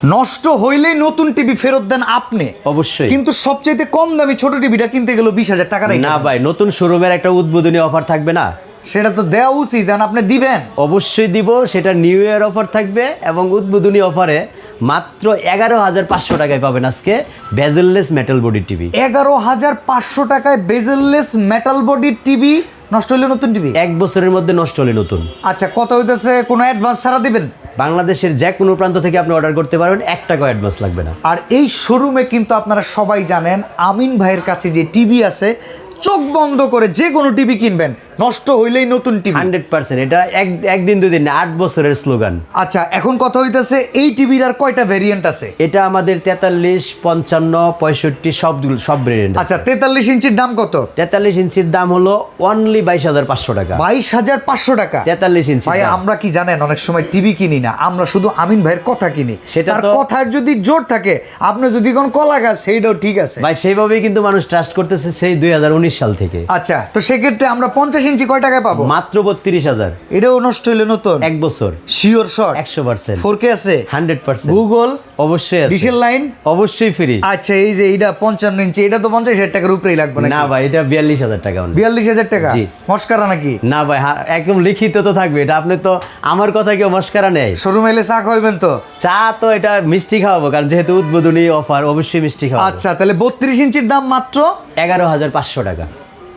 নষ্ট হইলেই নতুন টিভি ফেরত দেন আপনি অবশ্যই। কিন্তু সবচেয়ে কম দামি ছোট টিভিটা কিনতে গেল 20,000 টাকা না ভাই, নতুন শোরুমের একটা উদ্বোধনী অফার থাকবে না? সেটা তো দেওয়া উচিত, আপনি দিবেন। অবশ্যই দিব, সেটা নিউ ইয়ার অফার থাকবে এবং উদ্বোধনী অফারে মাত্র 11,500 টাকায় পাবেন আজকে বেজেললেস মেটাল বডি টিভি। 11,500 টাকায় বেজেললেস মেটাল বডি টিভি নষ্ট হইলে নতুন টিভি 1 বছরের মধ্যে নষ্ট হলে নতুন। আচ্ছা, কত হইতেছে? কোনো অ্যাডভান্স ছাড়া দিবেন? বাংলাদেশের যে কোনো প্রান্ত থেকে আপনি অর্ডার করতে পারবেন, 1 টাকা অ্যাডভান্স লাগবে না। আর এই শোরুমে কিন্তু আপনারা সবাই জানেন আমিন ভাইয়ের কাছে যে টিভি আছে, চোখ বন্ধ করে যে কোনো টিভি কিনবেন, নষ্ট হইলেই নতুন টিভি 100%। এটা একদিন দুদিন না, 8 বছরের স্লোগান। আচ্ছা, এখন কথা হইতেছে এই টিভির আর কয়টা ভেরিয়েন্ট আছে? এটা আমাদের 43, 55, 65 সব ভেরিয়েন্ট। আচ্ছা, 43 ইঞ্চির দাম কত? 43 ইঞ্চির দাম হলো অনলি 22,500 টাকা। 22,500 টাকা 43 ইঞ্চি। ভাই, আমরা কি জানেন অনেক সময় টিভি কিনি না, আমরা শুধু আমিন ভাইয়ের কথা কিনি। সেটা তার তো- কথার যদি জোর থাকে, আপনি যদি কোন কলা গাছ, সেইটাও ঠিক আছে ভাই, সেইভাবেই কিন্তু মানুষ ট্রাস্ট করতেছে সেই 2019 সাল থেকে। আচ্ছা, তো সেক্ষেত্রে আমরা 50 ইঞ্চি কয় টাকায় পাবো? মাত্র 32,000। এটাও নষ্ট হইলে নতুন 1 বছর শিওর শট 100%। 4K আছে 100%। গুগল অবশ্যই আছে। ডিশের লাইন অবশ্যই ফ্রি। আচ্ছা, এই যে এইটা 55 ইঞ্চি, এটা তো 50,000 টাকার উপরেই লাগবে না ভাই, এটা 42,000 টাকা। 42,000 টাকা জি। মস্কারা নাকি? না ভাই, একদম লিখিত তো থাকবে এটা। আপনি তো আমার কথা কেউ মস্কারা নেই। শোরুমে এলে চা খাইবেন তো? চা তো এটা মিষ্টি খাওয়াবো, কারণ যেহেতু উদ্বোধনী অফার, অবশ্যই মিষ্টি খাওয়াবো। আচ্ছা, তাহলে 32 ইঞ্চির দাম মাত্র 11,500 টাকা।